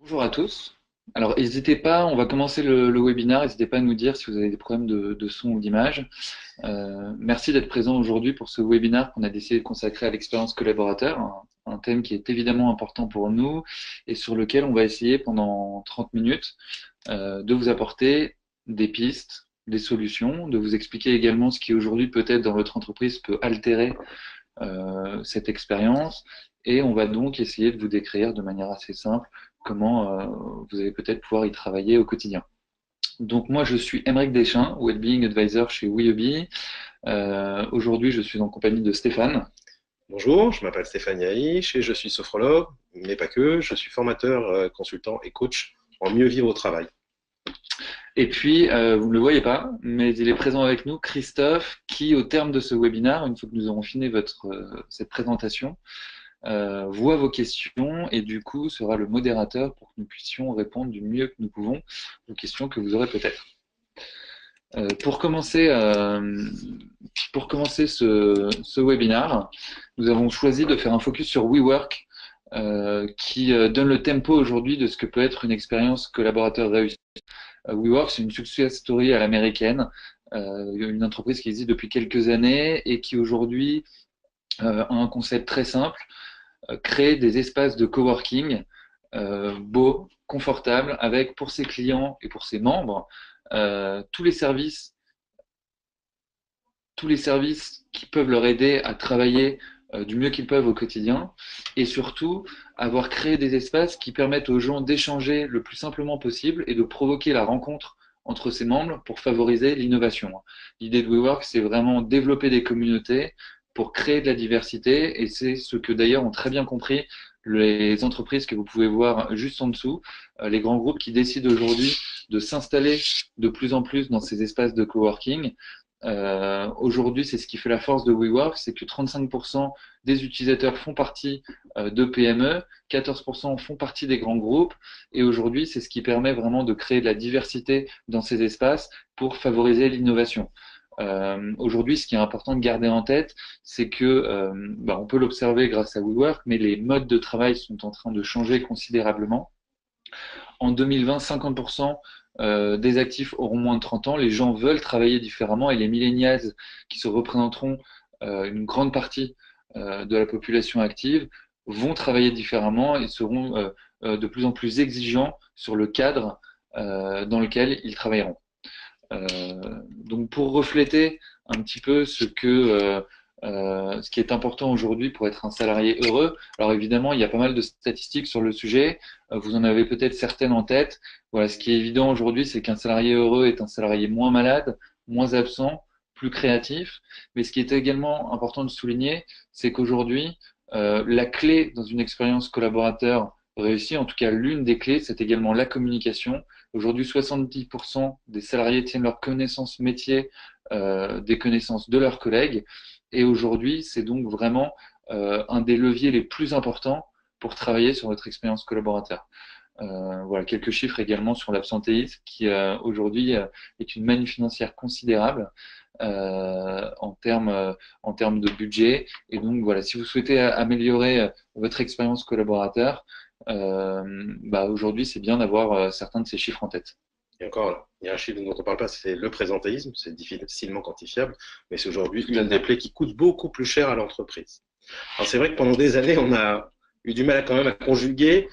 Bonjour à tous. Alors, n'hésitez pas, on va commencer le webinaire. N'hésitez pas à nous dire si vous avez des problèmes de son ou d'image. Merci d'être présent aujourd'hui pour ce webinaire qu'on a décidé de consacrer à l'expérience collaborateur, un thème qui est évidemment important pour nous et sur lequel on va essayer pendant 30 minutes de vous apporter des pistes, des solutions, de vous expliquer également ce qui aujourd'hui peut-être dans votre entreprise peut altérer cette expérience et on va donc essayer de vous décrire de manière assez simple comment vous allez peut-être pouvoir y travailler au quotidien. Donc moi je suis Emeric Deschamps, Wellbeing Advisor chez Weobi. Aujourd'hui je suis en compagnie de Stéphane. Bonjour, je m'appelle Stéphane Yaïch et je suis sophrologue, mais pas que, je suis formateur, consultant et coach en mieux vivre au travail. Et puis, vous ne le voyez pas, mais il est présent avec nous, Christophe, qui au terme de ce webinaire, une fois que nous aurons fini cette présentation, voit vos questions et du coup sera le modérateur pour que nous puissions répondre du mieux que nous pouvons aux questions que vous aurez peut-être. Pour commencer ce webinaire, nous avons choisi de faire un focus sur WeWork qui donne le tempo aujourd'hui de ce que peut être une expérience collaborateur réussie. WeWork, c'est une success story à l'américaine, une entreprise qui existe depuis quelques années et qui aujourd'hui a un concept très simple, créer des espaces de coworking beaux, confortables, avec pour ses clients et pour ses membres tous les services qui peuvent leur aider à travailler du mieux qu'ils peuvent au quotidien et surtout avoir créé des espaces qui permettent aux gens d'échanger le plus simplement possible et de provoquer la rencontre entre ses membres pour favoriser l'innovation. L'idée de WeWork, c'est vraiment développer des communautés pour créer de la diversité et c'est ce que d'ailleurs ont très bien compris les entreprises que vous pouvez voir juste en dessous, les grands groupes qui décident aujourd'hui de s'installer de plus en plus dans ces espaces de coworking. Aujourd'hui, c'est ce qui fait la force de WeWork, c'est que 35% des utilisateurs font partie de PME, 14% font partie des grands groupes, et aujourd'hui, c'est ce qui permet vraiment de créer de la diversité dans ces espaces pour favoriser l'innovation. Aujourd'hui, ce qui est important de garder en tête, c'est que on peut l'observer grâce à WeWork, mais les modes de travail sont en train de changer considérablement. En 2020, 50% des actifs auront moins de 30 ans. Les gens veulent travailler différemment et les millennials qui se représenteront une grande partie de la population active vont travailler différemment et seront de plus en plus exigeants sur le cadre dans lequel ils travailleront. Donc pour refléter un petit peu ce qui est important aujourd'hui pour être un salarié heureux. Alors évidemment, il y a pas mal de statistiques sur le sujet. Vous en avez peut-être certaines en tête. Voilà, ce qui est évident aujourd'hui, c'est qu'un salarié heureux est un salarié moins malade, moins absent, plus créatif. Mais ce qui est également important de souligner, c'est qu'aujourd'hui, la clé dans une expérience collaborateur réussie, en tout cas l'une des clés, c'est également la communication. Aujourd'hui, 70% des salariés tiennent leurs connaissances métiers des connaissances de leurs collègues. Et aujourd'hui, c'est donc vraiment un des leviers les plus importants pour travailler sur notre expérience collaborateur. Voilà, quelques chiffres également sur l'absentéisme qui aujourd'hui est une manne financière considérable en termes de budget. Et donc voilà, si vous souhaitez améliorer votre expérience collaborateur, aujourd'hui c'est bien d'avoir certains de ces chiffres en tête. Et encore, là, il y a un chiffre dont on ne parle pas, c'est le présentéisme, c'est difficilement quantifiable, mais c'est aujourd'hui Tout à une des fait. plaies qui coûte beaucoup plus cher à l'entreprise. Alors c'est vrai que pendant des années, on a eu du mal quand même à conjuguer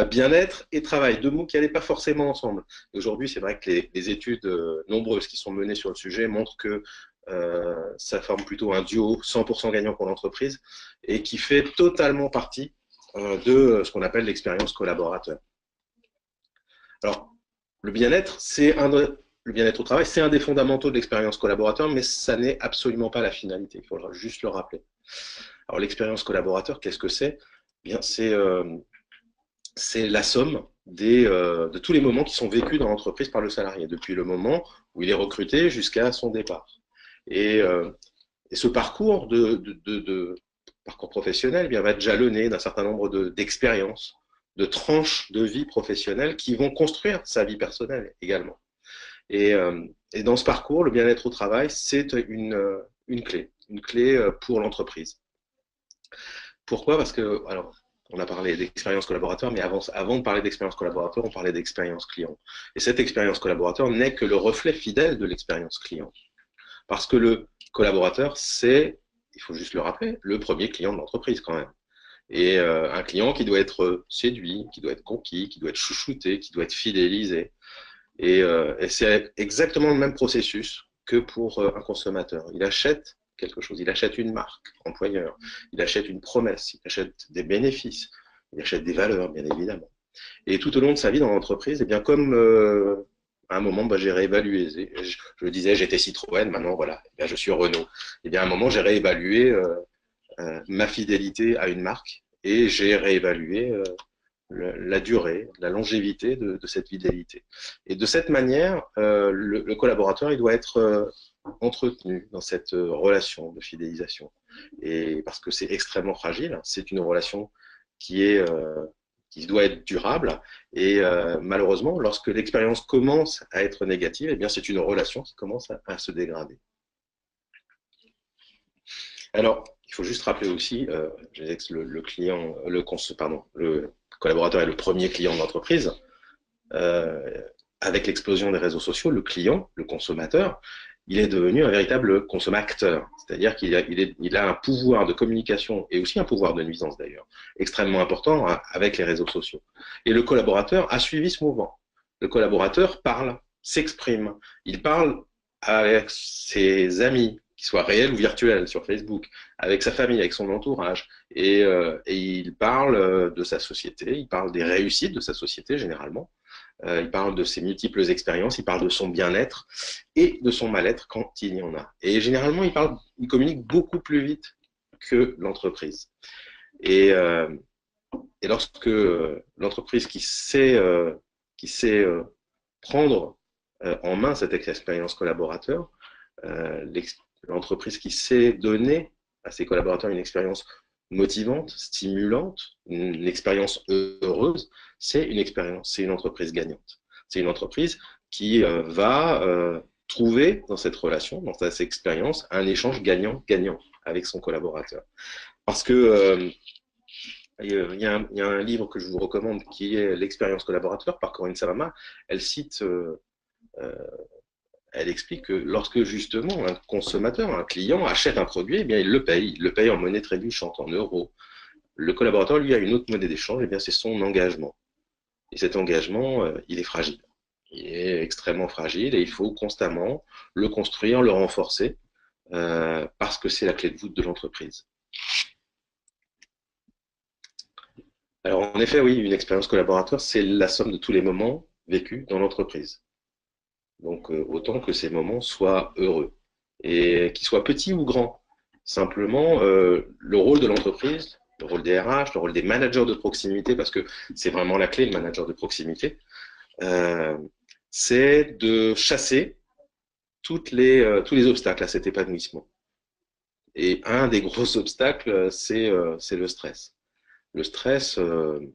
bien-être et travail, deux mots qui n'allaient pas forcément ensemble. Aujourd'hui, c'est vrai que les études nombreuses qui sont menées sur le sujet montrent que ça forme plutôt un duo 100% gagnant pour l'entreprise et qui fait totalement partie de ce qu'on appelle l'expérience collaborateur. Alors, le bien-être, le bien-être au travail, c'est un des fondamentaux de l'expérience collaborateur, mais ça n'est absolument pas la finalité. Il faudra juste le rappeler. Alors, l'expérience collaborateur, qu'est-ce que c'est? Bien, c'est la somme de tous les moments qui sont vécus dans l'entreprise par le salarié, depuis le moment où il est recruté jusqu'à son départ. Et, euh, et ce parcours parcours professionnel va être jalonné d'un certain nombre d'expériences, de tranches de vie professionnelle qui vont construire sa vie personnelle également. Et, euh, et dans ce parcours, le bien-être au travail, c'est une clé pour l'entreprise. Pourquoi? Parce que, alors, On a parlé d'expérience collaborateur, mais avant de parler d'expérience collaborateur, on parlait d'expérience client. Et cette expérience collaborateur n'est que le reflet fidèle de l'expérience client. Parce que le collaborateur, c'est, il faut juste le rappeler, le premier client de l'entreprise quand même. Et un client qui doit être séduit, qui doit être conquis, qui doit être chouchouté, qui doit être fidélisé. Et c'est exactement le même processus que pour un consommateur. Il achète quelque chose, il achète une marque employeur, il achète une promesse, il achète des bénéfices, il achète des valeurs, bien évidemment. Et tout au long de sa vie dans l'entreprise, eh bien comme à un moment, j'ai réévalué. Je disais, j'étais Citroën, maintenant voilà, eh bien, je suis Renault. Et bien à un moment, j'ai réévalué ma fidélité à une marque et j'ai réévalué la durée, la longévité de cette fidélité. Et de cette manière, le collaborateur, il doit être entretenu dans cette relation de fidélisation. Et parce que c'est extrêmement fragile, c'est une relation qui est qui doit être durable. Et malheureusement, lorsque l'expérience commence à être négative, eh bien c'est une relation qui commence à se dégrader. Alors, il faut juste rappeler aussi, je disais que le collaborateur est le premier client de l'entreprise. Avec l'explosion des réseaux sociaux, le client, le consommateur, il est devenu un véritable consommateur. C'est-à-dire qu'il a un pouvoir de communication et aussi un pouvoir de nuisance d'ailleurs, extrêmement important avec les réseaux sociaux. Et le collaborateur a suivi ce mouvement. Le collaborateur parle, s'exprime. Il parle avec ses amis, qu'ils soient réels ou virtuels, sur Facebook, avec sa famille, avec son entourage. Et il parle de sa société, il parle des réussites de sa société généralement. Il parle de ses multiples expériences, il parle de son bien-être et de son mal-être quand il y en a. Et généralement, il communique beaucoup plus vite que l'entreprise. Et lorsque l'entreprise qui sait prendre en main cette expérience collaborateur, l'entreprise qui sait donner à ses collaborateurs une expérience motivante, stimulante, une expérience heureuse, c'est une entreprise gagnante. C'est une entreprise qui va trouver dans cette relation, dans cette expérience, un échange gagnant-gagnant avec son collaborateur. Parce que il y a un livre que je vous recommande qui est L'expérience collaborateur par Corinne Savama. Elle explique que lorsque justement un consommateur, un client achète un produit, eh bien il le paye en monnaie trébuchante, en euros. Le collaborateur, lui, a une autre monnaie d'échange, eh bien c'est son engagement. Et cet engagement, il est fragile. Il est extrêmement fragile et il faut constamment le construire, le renforcer, parce que c'est la clé de voûte de l'entreprise. Alors en effet, oui, une expérience collaborateur, c'est la somme de tous les moments vécus dans l'entreprise. Donc autant que ces moments soient heureux et qu'ils soient petits ou grands. Simplement, le rôle de l'entreprise, le rôle des RH, le rôle des managers de proximité, parce que c'est vraiment la clé, le manager de proximité, c'est de chasser tous les obstacles à cet épanouissement. Et un des gros obstacles, c'est le stress. Le stress, je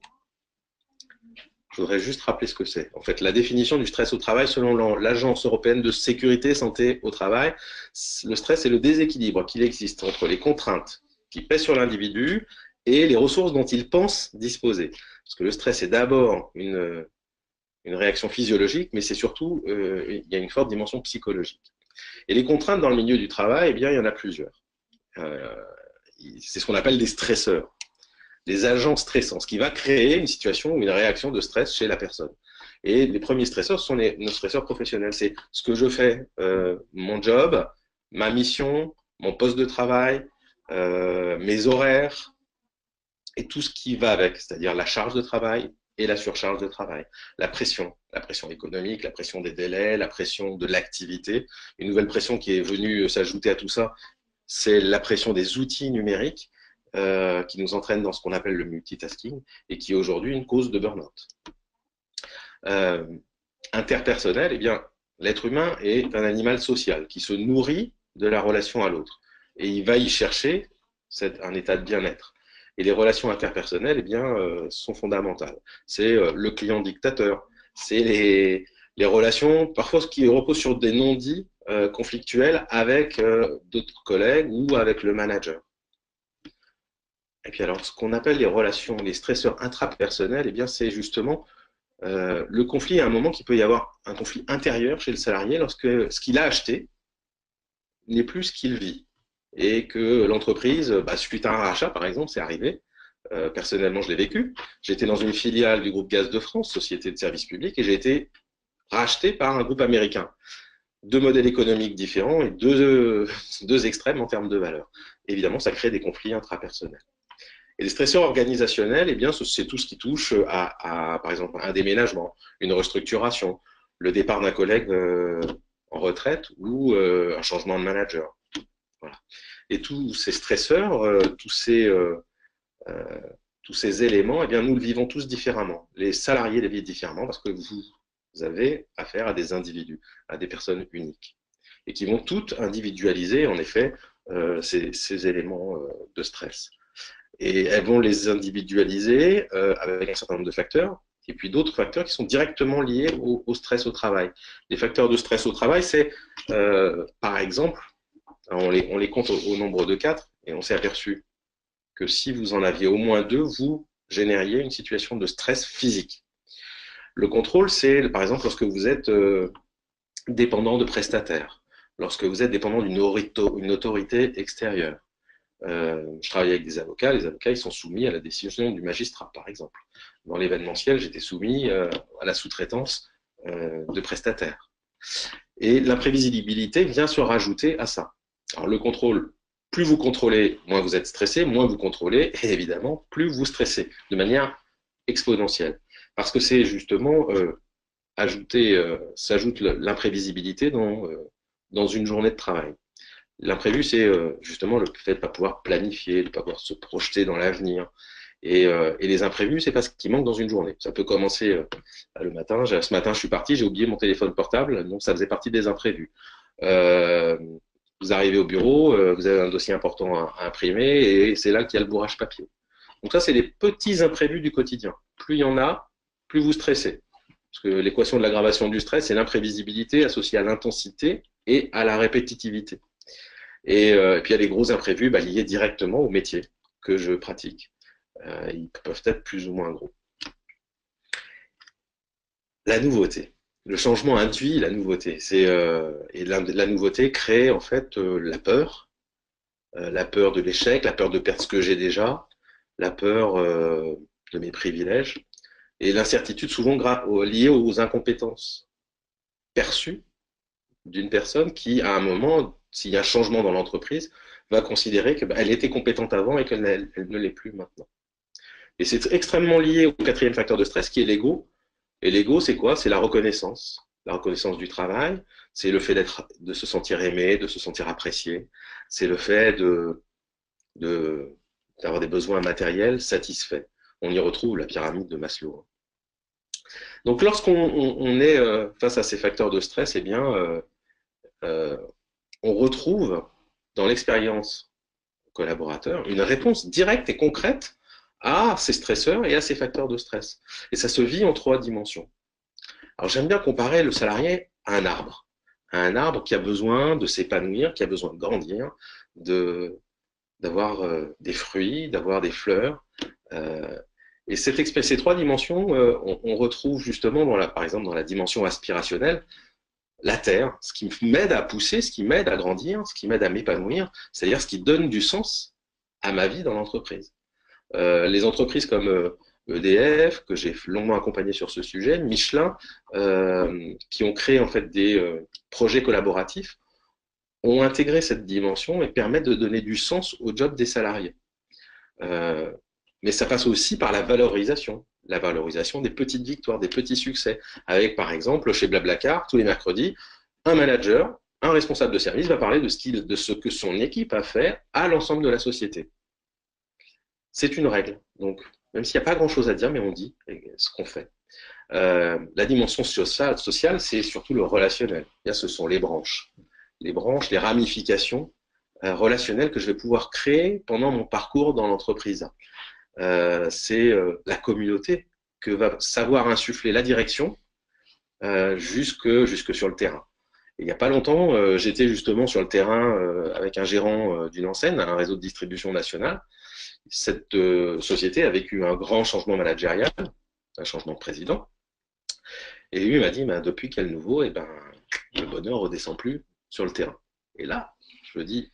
voudrais juste rappeler ce que c'est. En fait, la définition du stress au travail, selon l'Agence européenne de sécurité santé au travail, le stress est le déséquilibre qu'il existe entre les contraintes qui pèsent sur l'individu et les ressources dont il pense disposer. Parce que le stress est d'abord une réaction physiologique, mais c'est surtout, il y a une forte dimension psychologique. Et les contraintes dans le milieu du travail, eh bien, il y en a plusieurs. C'est ce qu'on appelle des stresseurs. Des agents stressants, ce qui va créer une situation ou une réaction de stress chez la personne. Et les premiers stresseurs sont nos stresseurs professionnels. C'est ce que je fais, mon job, ma mission, mon poste de travail, mes horaires et tout ce qui va avec, c'est-à-dire la charge de travail et la surcharge de travail, la pression économique, la pression des délais, la pression de l'activité. Une nouvelle pression qui est venue s'ajouter à tout ça, c'est la pression des outils numériques. Qui nous entraîne dans ce qu'on appelle le multitasking et qui est aujourd'hui une cause de burn-out. Interpersonnel, eh bien, l'être humain est un animal social qui se nourrit de la relation à l'autre et il va y chercher un état de bien-être. Et les relations interpersonnelles, eh bien, sont fondamentales. C'est le client dictateur, c'est les relations, parfois ce qui repose sur des non-dits conflictuels avec d'autres collègues ou avec le manager. Et puis alors, ce qu'on appelle les relations, les stresseurs intrapersonnels, eh bien, c'est justement le conflit à un moment qu'il peut y avoir un conflit intérieur chez le salarié lorsque ce qu'il a acheté n'est plus ce qu'il vit. Et que l'entreprise, suite à un rachat, par exemple, c'est arrivé. Personnellement, je l'ai vécu. J'étais dans une filiale du groupe Gaz de France, société de service public, et j'ai été racheté par un groupe américain. Deux modèles économiques différents et deux extrêmes en termes de valeur. Évidemment, ça crée des conflits intrapersonnels. Et les stresseurs organisationnels, eh bien, c'est tout ce qui touche par exemple, un déménagement, une restructuration, le départ d'un collègue en retraite ou un changement de manager. Voilà. Et tous ces stresseurs, euh, tous ces éléments, eh bien, nous le vivons tous différemment. Les salariés les vivent différemment parce que vous avez affaire à des individus, à des personnes uniques, et qui vont toutes individualiser, en effet, ces éléments de stress. Et elles vont les individualiser avec un certain nombre de facteurs, et puis d'autres facteurs qui sont directement liés au stress au travail. Les facteurs de stress au travail, c'est, par exemple, on les compte au nombre de 4, et on s'est aperçu que si vous en aviez au moins 2, vous génériez une situation de stress physique. Le contrôle, c'est, par exemple, lorsque vous êtes dépendant de prestataires, lorsque vous êtes dépendant d'une autorité extérieure. Je travaille avec des avocats, les avocats ils sont soumis à la décision du magistrat, par exemple. Dans l'événementiel, j'étais soumis à la sous-traitance de prestataires. Et l'imprévisibilité vient se rajouter à ça. Alors le contrôle, plus vous contrôlez, moins vous êtes stressé, moins vous contrôlez, et évidemment, plus vous stressez, de manière exponentielle. Parce que c'est justement s'ajoute l'imprévisibilité dans une journée de travail. L'imprévu, c'est justement le fait de ne pas pouvoir planifier, de ne pas pouvoir se projeter dans l'avenir. Et les imprévus, c'est pas ce qui manque dans une journée. Ça peut commencer le matin. Ce matin, je suis parti, j'ai oublié mon téléphone portable, donc ça faisait partie des imprévus. Euh, Vous arrivez au bureau, vous avez un dossier important à imprimer, et c'est là qu'il y a le bourrage papier. Donc ça, c'est les petits imprévus du quotidien. Plus il y en a, plus vous stressez. Parce que l'équation de l'aggravation du stress, c'est l'imprévisibilité associée à l'intensité et à la répétitivité. Et puis il y a les gros imprévus liés directement au métier que je pratique. Ils peuvent être plus ou moins gros. La nouveauté. Le changement induit la nouveauté. Et la nouveauté crée en fait la peur de l'échec, la peur de perdre ce que j'ai déjà, la peur de mes privilèges, et l'incertitude souvent liée aux incompétences perçues d'une personne qui, à un moment, s'il y a un changement dans l'entreprise, va considérer qu'elle était compétente avant et qu'elle ne l'est plus maintenant. Et c'est extrêmement lié au quatrième facteur de stress qui est l'ego. Et l'ego, c'est quoi? C'est la reconnaissance. La reconnaissance du travail, c'est le fait de se sentir aimé, de se sentir apprécié. C'est le fait d'avoir des besoins matériels satisfaits. On y retrouve la pyramide de Maslow. Donc, lorsqu'on est face à ces facteurs de stress, eh bien, on retrouve dans l'expérience collaborateur une réponse directe et concrète à ces stresseurs et à ces facteurs de stress. Et ça se vit en 3 dimensions. Alors j'aime bien comparer le salarié à un arbre qui a besoin de s'épanouir, qui a besoin de grandir, d'avoir des fruits, d'avoir des fleurs. Et ces 3 dimensions, on retrouve justement, par exemple, dans la dimension aspirationnelle, la terre, ce qui m'aide à pousser, ce qui m'aide à grandir, ce qui m'aide à m'épanouir, c'est-à-dire ce qui donne du sens à ma vie dans l'entreprise. Les entreprises comme EDF, que j'ai longuement accompagné sur ce sujet, Michelin, qui ont créé en fait des projets collaboratifs, ont intégré cette dimension et permettent de donner du sens au job des salariés. Mais ça passe aussi par la valorisation des petites victoires, des petits succès. Avec, par exemple, chez Blablacar, tous les mercredis, un manager, un responsable de service va parler de ce que son équipe a fait à l'ensemble de la société. C'est une règle. Donc, même s'il n'y a pas grand-chose à dire, mais on dit ce qu'on fait. La dimension sociale, c'est surtout le relationnel. Là, ce sont les branches, les ramifications relationnelles que je vais pouvoir créer pendant mon parcours dans l'entreprise. C'est la communauté que va savoir insuffler la direction jusque sur le terrain. Et il n'y a pas longtemps, j'étais justement sur le terrain avec un gérant d'une enseigne, un réseau de distribution nationale, cette société a vécu un grand changement managérial, un changement de président. Et lui m'a dit, ben, depuis qu'il y a le nouveau, eh ben, le bonheur ne redescend plus sur le terrain. Et là, je dis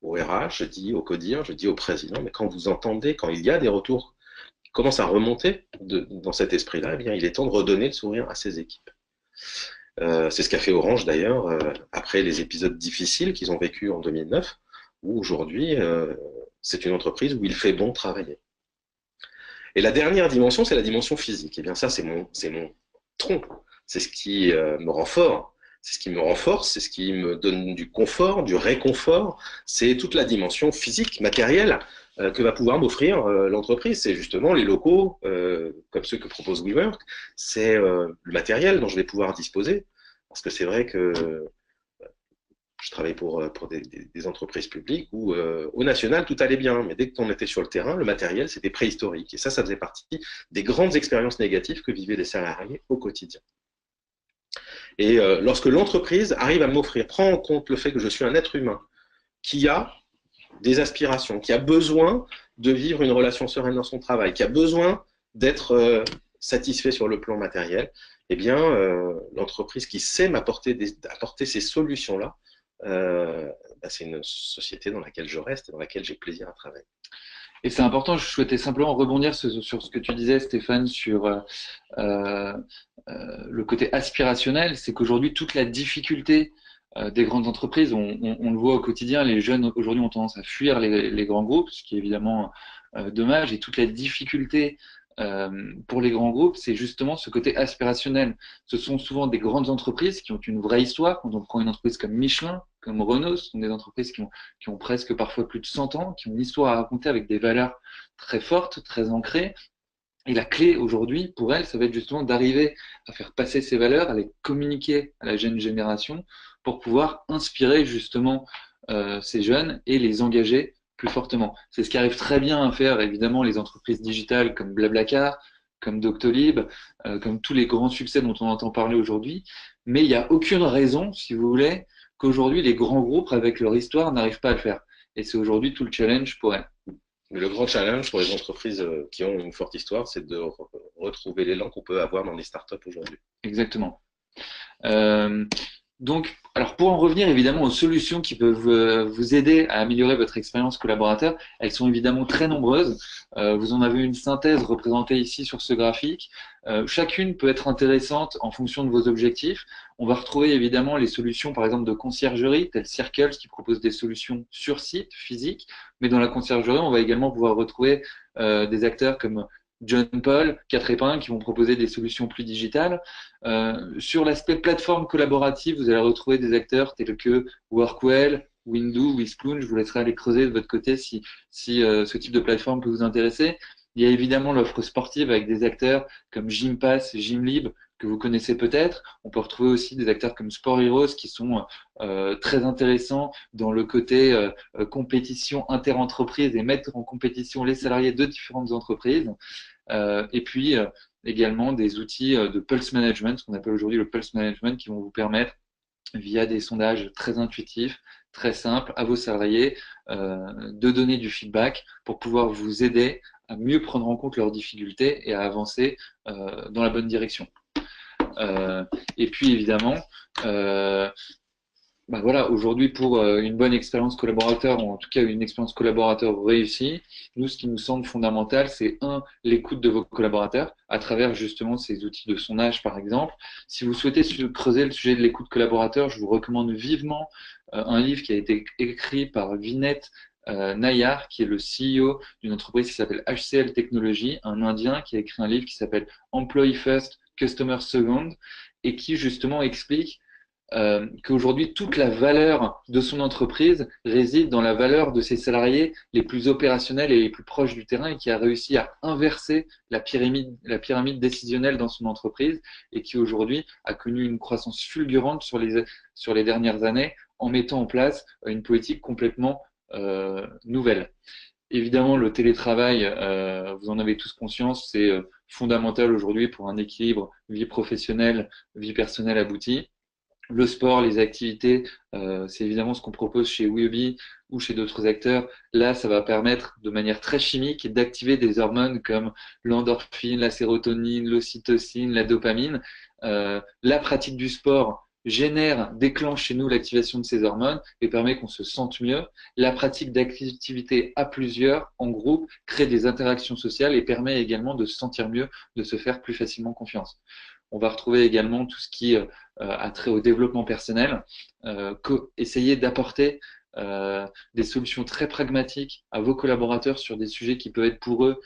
au RH, je dis au CODIR, je dis au président, mais quand vous entendez, quand il y a des retours qui commencent à remonter dans cet esprit-là, eh bien, il est temps de redonner le sourire à ses équipes. C'est ce qu'a fait Orange d'ailleurs après les épisodes difficiles qu'ils ont vécu en 2009, où aujourd'hui c'est une entreprise où il fait bon travailler. Et la dernière dimension, c'est la dimension physique. Et bien ça, c'est mon tronc. C'est ce qui me rend fort. C'est ce qui me renforce, c'est ce qui me donne du confort, du réconfort. C'est toute la dimension physique, matérielle que va pouvoir m'offrir l'entreprise. C'est justement les locaux, comme ceux que propose WeWork. C'est le matériel dont je vais pouvoir disposer. Parce que c'est vrai que je travaille pour des entreprises publiques où au national, tout allait bien. Mais dès qu'on était sur le terrain, le matériel, c'était préhistorique. Et ça faisait partie des grandes expériences négatives que vivaient les salariés au quotidien. Et lorsque l'entreprise arrive à m'offrir, prend en compte le fait que je suis un être humain qui a des aspirations, qui a besoin de vivre une relation sereine dans son travail, qui a besoin d'être satisfait sur le plan matériel, eh bien, l'entreprise qui sait apporter ces solutions-là, c'est une société dans laquelle je reste et dans laquelle j'ai plaisir à travailler. Et c'est important, je souhaitais simplement rebondir sur ce que tu disais, Stéphane, sur le côté aspirationnel. C'est qu'aujourd'hui, toute la difficulté des grandes entreprises, on le voit au quotidien, les jeunes aujourd'hui ont tendance à fuir les grands groupes, ce qui est évidemment dommage. Et toute la difficulté pour les grands groupes, c'est justement ce côté aspirationnel. Ce sont souvent des grandes entreprises qui ont une vraie histoire. Quand on prend une entreprise comme Michelin, comme Renault, ce sont des entreprises qui ont presque parfois plus de 100 ans, qui ont une histoire à raconter avec des valeurs très fortes, très ancrées. Et la clé aujourd'hui, pour elles, ça va être justement d'arriver à faire passer ces valeurs, à les communiquer à la jeune génération pour pouvoir inspirer justement ces jeunes et les engager plus fortement. C'est ce qui arrive très bien à faire, évidemment, les entreprises digitales comme Blablacar, comme Doctolib, comme tous les grands succès dont on entend parler aujourd'hui. Mais il n'y a aucune raison, si vous voulez, qu'aujourd'hui les grands groupes, avec leur histoire, n'arrivent pas à le faire. Et c'est aujourd'hui tout le challenge pour elles. Mais le grand challenge pour les entreprises qui ont une forte histoire, c'est de retrouver l'élan qu'on peut avoir dans les startups aujourd'hui. Exactement. Donc, alors pour en revenir évidemment aux solutions qui peuvent vous aider à améliorer votre expérience collaborateur, elles sont évidemment très nombreuses. Vous en avez une synthèse représentée ici sur ce graphique. Chacune peut être intéressante en fonction de vos objectifs. On va retrouver évidemment les solutions par exemple de conciergerie, telles Circles qui proposent des solutions sur site, physiques. Mais dans la conciergerie, on va également pouvoir retrouver des acteurs comme John Paul, Quatre Épingles qui vont proposer des solutions plus digitales. Sur l'aspect plateforme collaborative, vous allez retrouver des acteurs tels que Workwell, Windoo, Wizploon. Je vous laisserai aller creuser de votre côté si ce type de plateforme peut vous intéresser. Il y a évidemment l'offre sportive avec des acteurs comme Gympass, Gymlib, que vous connaissez peut-être. On peut retrouver aussi des acteurs comme Sport Heroes qui sont très intéressants dans le côté compétition inter-entreprise et mettre en compétition les salariés de différentes entreprises. Et puis également des outils de pulse management, ce qu'on appelle aujourd'hui le pulse management, qui vont vous permettre, via des sondages très intuitifs, très simples, à vos salariés, de donner du feedback pour pouvoir vous aider à mieux prendre en compte leurs difficultés et à avancer dans la bonne direction. Et puis évidemment, voilà, aujourd'hui pour une bonne expérience collaborateur, ou en tout cas une expérience collaborateur réussie, nous, ce qui nous semble fondamental, c'est l'écoute de vos collaborateurs à travers justement ces outils de sondage, par exemple. Si vous souhaitez creuser le sujet de l'écoute collaborateur, je vous recommande vivement un livre qui a été écrit par Vinette Nayar, qui est le CEO d'une entreprise qui s'appelle HCL Technologies, un Indien qui a écrit un livre qui s'appelle Employee First, Customer Second, et qui justement explique qu'aujourd'hui, toute la valeur de son entreprise réside dans la valeur de ses salariés les plus opérationnels et les plus proches du terrain, et qui a réussi à inverser la pyramide décisionnelle dans son entreprise, et qui aujourd'hui a connu une croissance fulgurante sur les dernières années en mettant en place une politique complètement nouvelle. Évidemment, le télétravail, vous en avez tous conscience, c'est fondamental aujourd'hui pour un équilibre vie professionnelle, vie personnelle aboutie. Le sport, les activités, c'est évidemment ce qu'on propose chez Weobi ou chez d'autres acteurs. Là, ça va permettre de manière très chimique d'activer des hormones comme l'endorphine, la sérotonine, l'ocytocine, la dopamine. La pratique du sport déclenche chez nous l'activation de ces hormones et permet qu'on se sente mieux. La pratique d'activités à plusieurs, en groupe, crée des interactions sociales et permet également de se sentir mieux, de se faire plus facilement confiance. On va retrouver également tout ce qui a trait au développement personnel, essayer d'apporter des solutions très pragmatiques à vos collaborateurs sur des sujets qui peuvent être pour eux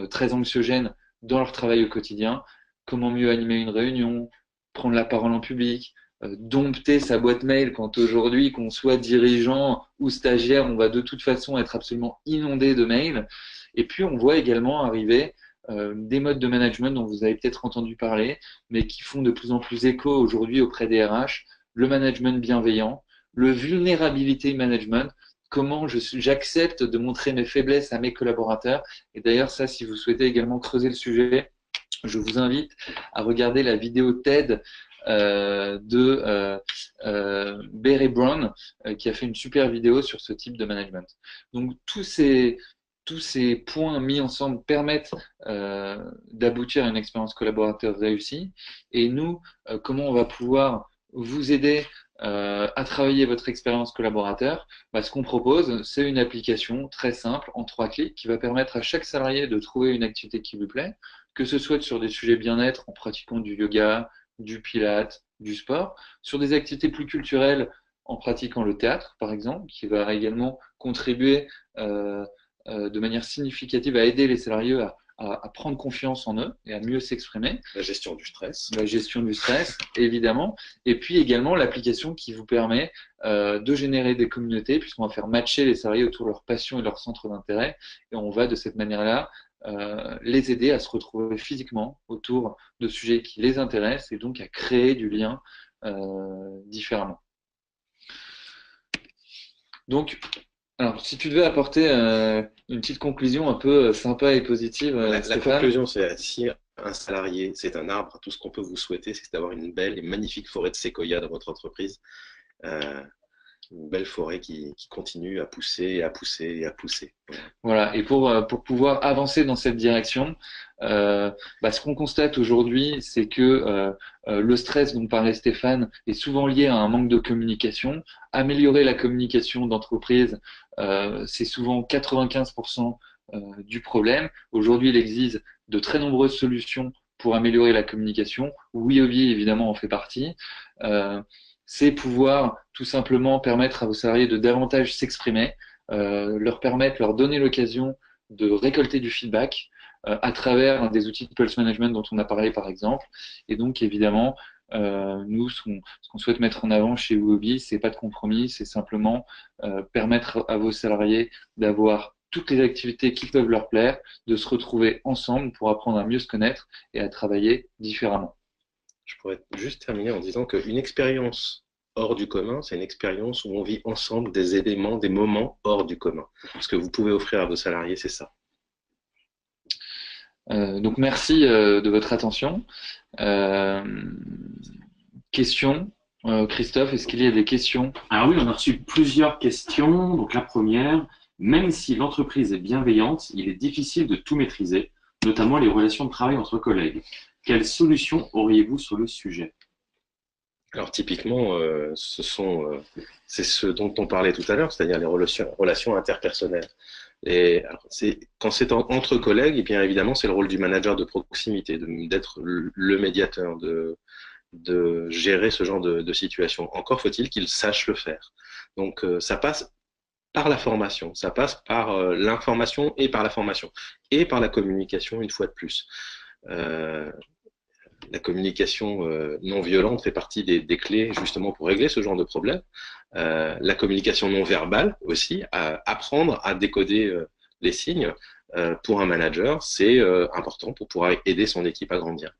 très anxiogènes dans leur travail au quotidien. Comment mieux animer une réunion, prendre la parole en public, dompter sa boîte mail quand aujourd'hui, qu'on soit dirigeant ou stagiaire, on va de toute façon être absolument inondé de mails. Et puis, on voit également arriver des modes de management dont vous avez peut-être entendu parler, mais qui font de plus en plus écho aujourd'hui auprès des RH, le management bienveillant, le vulnerability management, comment j'accepte de montrer mes faiblesses à mes collaborateurs. Et d'ailleurs, ça, si vous souhaitez également creuser le sujet, je vous invite à regarder la vidéo TED de Barry Brown, qui a fait une super vidéo sur ce type de management. Donc, tous ces points mis ensemble permettent d'aboutir à une expérience collaborateur réussie. Et nous, comment on va pouvoir vous aider à travailler votre expérience collaborateur? Ce qu'on propose, c'est une application très simple, en 3 clics, qui va permettre à chaque salarié de trouver une activité qui lui plaît, que ce soit sur des sujets bien-être, en pratiquant du yoga, du pilate, du sport, sur des activités plus culturelles, en pratiquant le théâtre, par exemple, qui va également contribuer de manière significative à aider les salariés à prendre confiance en eux et à mieux s'exprimer. La gestion du stress. La gestion du stress, évidemment. Et puis également l'application qui vous permet de générer des communautés, puisqu'on va faire matcher les salariés autour de leurs passions et leurs centres d'intérêt. Et on va de cette manière-là les aider à se retrouver physiquement autour de sujets qui les intéressent et donc à créer du lien différemment. Donc, alors, si tu devais apporter une petite conclusion un peu sympa et positive, La Stéphane. conclusion, c'est si un salarié, c'est un arbre, tout ce qu'on peut vous souhaiter, c'est d'avoir une belle et magnifique forêt de séquoia dans votre entreprise. Une belle forêt qui continue à pousser et à pousser et à pousser. Voilà, et pour pouvoir avancer dans cette direction, ce qu'on constate aujourd'hui, c'est que le stress dont parlait Stéphane est souvent lié à un manque de communication. Améliorer la communication d'entreprise, c'est souvent 95% du problème. Aujourd'hui, il existe de très nombreuses solutions pour améliorer la communication. Weobi, évidemment, en fait partie. C'est pouvoir tout simplement permettre à vos salariés de davantage s'exprimer, leur donner l'occasion de récolter du feedback à travers des outils de pulse management dont on a parlé par exemple. Et donc évidemment, nous, ce qu'on souhaite mettre en avant chez Weobi, c'est pas de compromis, c'est simplement permettre à vos salariés d'avoir toutes les activités qui peuvent leur plaire, de se retrouver ensemble pour apprendre à mieux se connaître et à travailler différemment. Je pourrais juste terminer en disant qu'une expérience hors du commun, c'est une expérience où on vit ensemble des éléments, des moments hors du commun. Ce que vous pouvez offrir à vos salariés, c'est ça. Donc merci de votre attention. Questions, Christophe, est-ce qu'il y a des questions? Alors oui, on a reçu plusieurs questions. Donc la première, même si l'entreprise est bienveillante, il est difficile de tout maîtriser, notamment les relations de travail entre collègues. Quelle solution auriez-vous sur le sujet? Alors typiquement, c'est ce dont on parlait tout à l'heure, c'est-à-dire les relations interpersonnelles. Et alors, quand c'est entre collègues, et bien évidemment, c'est le rôle du manager de proximité, d'être le médiateur, de gérer ce genre de situation. Encore faut-il qu'il sache le faire. Donc ça passe par la formation, ça passe par l'information et par la formation, et par la communication une fois de plus. La communication non violente fait partie des clés justement pour régler ce genre de problème. La communication non verbale aussi, apprendre à décoder les signes pour un manager, c'est important pour pouvoir aider son équipe à grandir.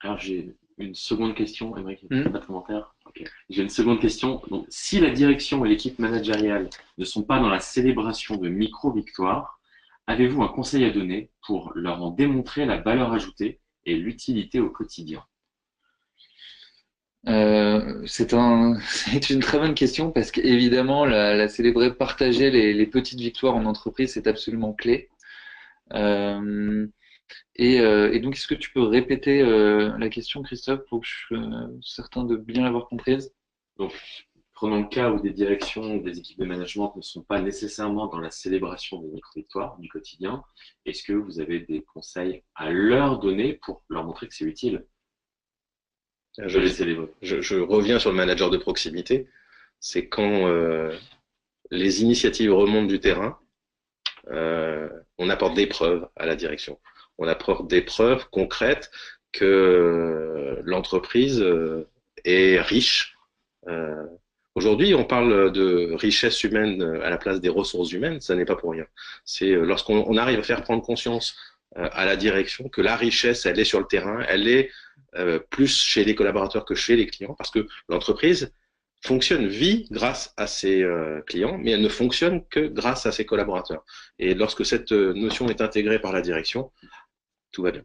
Alors j'ai une seconde question, Émeric, pas de commentaire. Okay. J'ai une seconde question. Donc, si la direction et l'équipe managériale ne sont pas dans la célébration de micro-victoires, avez-vous un conseil à donner pour leur en démontrer la valeur ajoutée et l'utilité au quotidien? C'est c'est une très bonne question parce qu'évidemment, célébrer, partager les petites victoires en entreprise, c'est absolument clé. Euh, et donc, est-ce que tu peux répéter la question, Christophe, pour que je sois certain de bien l'avoir comprise? Donc, prenons le cas où des directions ou des équipes de management ne sont pas nécessairement dans la célébration des micro-victoires du quotidien. Est-ce que vous avez des conseils à leur donner pour leur montrer que c'est utile de les célébrer? Je reviens sur le manager de proximité. C'est quand les initiatives remontent du terrain, on apporte des preuves à la direction. On apporte des preuves concrètes que l'entreprise est riche. Euh, Aujourd'hui, on parle de richesse humaine à la place des ressources humaines, ça n'est pas pour rien. C'est lorsqu'on arrive à faire prendre conscience à la direction que la richesse, elle est sur le terrain, elle est plus chez les collaborateurs que chez les clients, parce que l'entreprise fonctionne, vit grâce à ses clients, mais elle ne fonctionne que grâce à ses collaborateurs. Et lorsque cette notion est intégrée par la direction, tout va bien.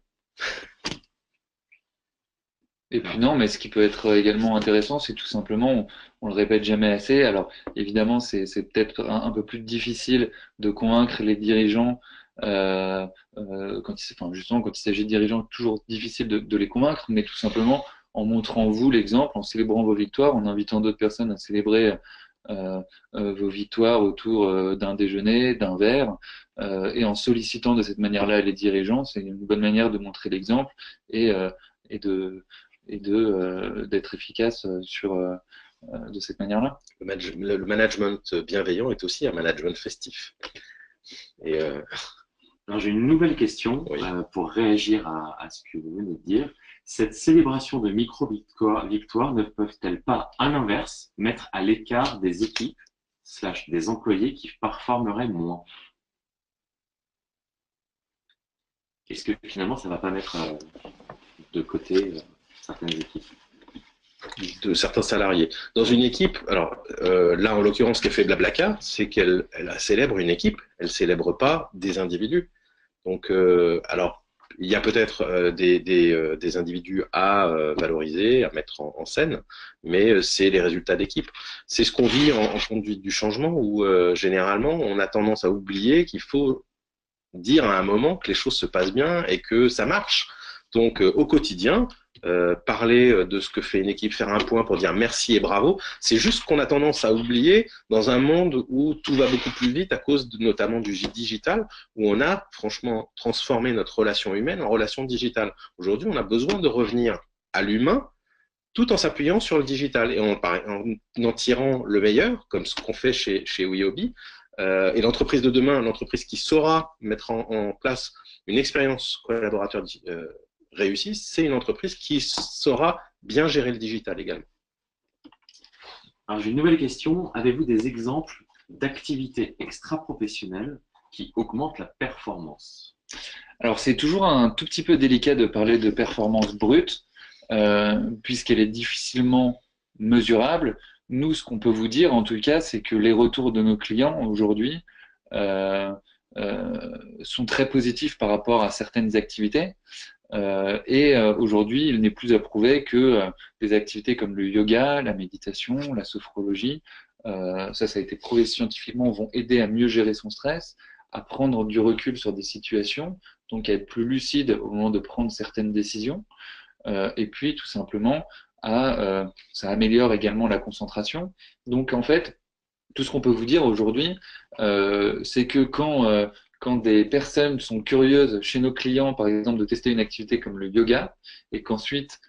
Et puis non, mais ce qui peut être également intéressant, c'est tout simplement, on le répète jamais assez. Alors évidemment, c'est peut-être un peu plus difficile de convaincre les dirigeants enfin justement quand il s'agit de dirigeants, toujours difficile de les convaincre, mais tout simplement en montrant vous l'exemple, en célébrant vos victoires, en invitant d'autres personnes à célébrer vos victoires autour d'un déjeuner, d'un verre, et en sollicitant de cette manière-là les dirigeants, c'est une bonne manière de montrer l'exemple et, euh, et de d'être efficace de cette manière-là. Le management bienveillant est aussi un management festif. Et Alors, j'ai une nouvelle question oui. Pour réagir à ce que vous venez de dire. Cette célébration de micro-victoires ne peuvent-elles pas, à l'inverse, mettre à l'écart des équipes / des employés qui performeraient moins? Est-ce que finalement, ça ne va pas mettre de côté certaines équipes? De certains salariés. Dans une équipe, alors là en l'occurrence, ce qu'a fait Blablacar, c'est qu'elle célèbre une équipe, elle célèbre pas des individus. Donc, alors, il y a peut-être des individus à valoriser, à mettre en scène, mais c'est les résultats d'équipe. C'est ce qu'on vit en conduite du changement, où généralement, on a tendance à oublier qu'il faut dire à un moment que les choses se passent bien et que ça marche. Donc, au quotidien, parler de ce que fait une équipe, faire un point pour dire merci et bravo, c'est juste qu'on a tendance à oublier dans un monde où tout va beaucoup plus vite à cause notamment du digital, où on a franchement transformé notre relation humaine en relation digitale. Aujourd'hui, on a besoin de revenir à l'humain tout en s'appuyant sur le digital et en tirant le meilleur, comme ce qu'on fait chez Weobi. Et l'entreprise de demain, l'entreprise qui saura mettre en place une expérience collaborateur réussie, c'est une entreprise qui saura bien gérer le digital également. Alors, j'ai une nouvelle question. Avez-vous des exemples d'activités extra-professionnelles qui augmentent la performance? Alors c'est toujours un tout petit peu délicat de parler de performance brute, puisqu'elle est difficilement mesurable. Nous, ce qu'on peut vous dire, en tout cas, c'est que les retours de nos clients aujourd'hui euh, sont très positifs par rapport à certaines activités. Aujourd'hui, il n'est plus à prouver que des activités comme le yoga, la méditation, la sophrologie, ça a été prouvé scientifiquement, vont aider à mieux gérer son stress, à prendre du recul sur des situations, donc à être plus lucide au moment de prendre certaines décisions, et puis tout simplement, ça améliore également la concentration. Donc en fait, tout ce qu'on peut vous dire aujourd'hui, c'est que quand des personnes sont curieuses chez nos clients, par exemple, de tester une activité comme le yoga, et qu'ensuite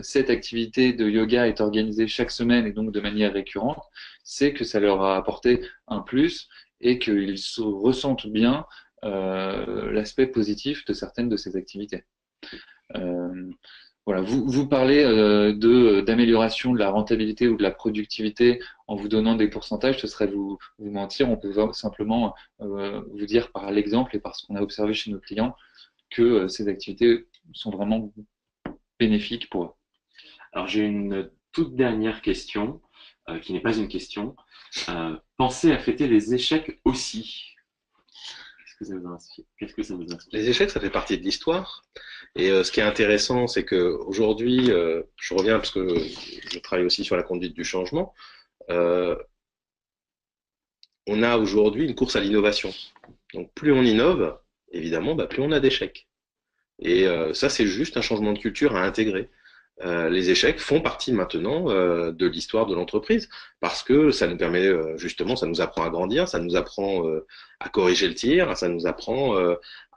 cette activité de yoga est organisée chaque semaine et donc de manière récurrente, c'est que ça leur a apporté un plus et qu'ils se ressentent bien l'aspect positif de certaines de ces activités. Voilà, vous parlez d'amélioration de la rentabilité ou de la productivité en vous donnant des pourcentages, ce serait vous mentir. On peut simplement vous dire par l'exemple et par ce qu'on a observé chez nos clients que ces activités sont vraiment bénéfiques pour eux. Alors j'ai une toute dernière question, qui n'est pas une question. Pensez à fêter les échecs aussi. que ça nous inspire? Qu'est-ce que ça nous inspire? Les échecs, ça fait partie de l'histoire. Et ce qui est intéressant, c'est qu'aujourd'hui, je reviens parce que je travaille aussi sur la conduite du changement, euh, on a aujourd'hui une course à l'innovation. Donc plus on innove, évidemment, bah, plus on a d'échecs. Et ça, c'est juste un changement de culture à intégrer. Les échecs font partie maintenant de l'histoire de l'entreprise parce que ça nous permet justement, ça nous apprend à grandir, ça nous apprend à corriger le tir, ça nous apprend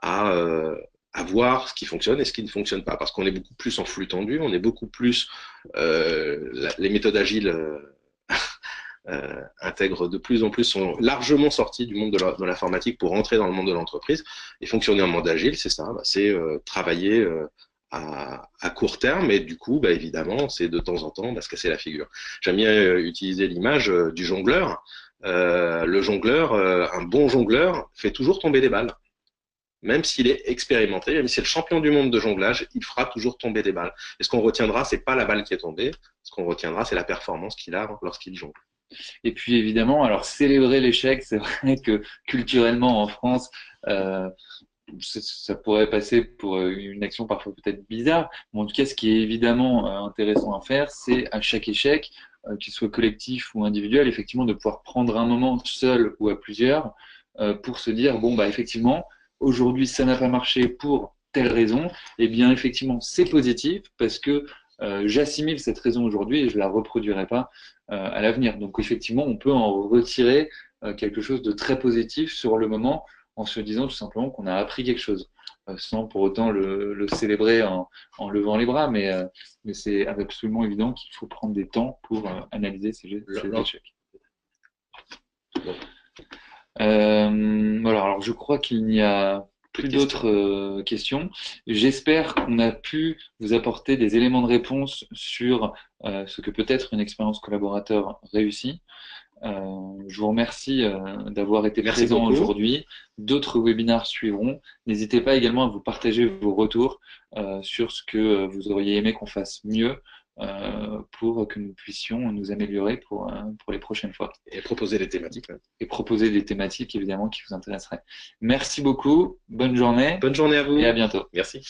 à voir ce qui fonctionne et ce qui ne fonctionne pas parce qu'on est beaucoup plus en flux tendu, on est beaucoup plus les méthodes agiles intègrent de plus en plus, sont largement sorties du monde de l'informatique pour rentrer dans le monde de l'entreprise et fonctionner en mode agile, c'est ça, bah, c'est travailler à court terme et du coup, bah, évidemment, c'est de temps en temps se casser la figure. J'aime bien utiliser l'image du jongleur. Le jongleur, un bon jongleur, fait toujours tomber des balles. Même s'il est expérimenté, même si c'est le champion du monde de jonglage, il fera toujours tomber des balles. Et ce qu'on retiendra, c'est pas la balle qui est tombée, ce qu'on retiendra, c'est la performance qu'il a lorsqu'il jongle. Et puis évidemment, alors célébrer l'échec, c'est vrai que culturellement en France, ça pourrait passer pour une action parfois peut-être bizarre, mais en tout cas, ce qui est évidemment intéressant à faire, c'est à chaque échec, qu'il soit collectif ou individuel, effectivement, de pouvoir prendre un moment seul ou à plusieurs pour se dire, bon, bah effectivement, aujourd'hui, ça n'a pas marché pour telle raison, et bien effectivement, c'est positif parce que j'assimile cette raison aujourd'hui et je la reproduirai pas à l'avenir. Donc effectivement, on peut en retirer quelque chose de très positif sur le moment en se disant tout simplement qu'on a appris quelque chose, sans pour autant le célébrer en levant les bras, mais c'est absolument évident qu'il faut prendre des temps pour analyser ces échecs. Voilà, alors je crois qu'il n'y a plus d'autres questions. J'espère qu'on a pu vous apporter des éléments de réponse sur ce que peut être une expérience collaborateur réussie. Je vous remercie d'avoir été présent aujourd'hui. D'autres webinaires suivront. N'hésitez pas également à vous partager vos retours sur ce que vous auriez aimé qu'on fasse mieux pour que nous puissions nous améliorer pour les prochaines fois. Et proposer des thématiques. Et proposer des thématiques évidemment qui vous intéresseraient. Merci beaucoup. Bonne journée. Bonne journée à vous. Et à bientôt. Merci.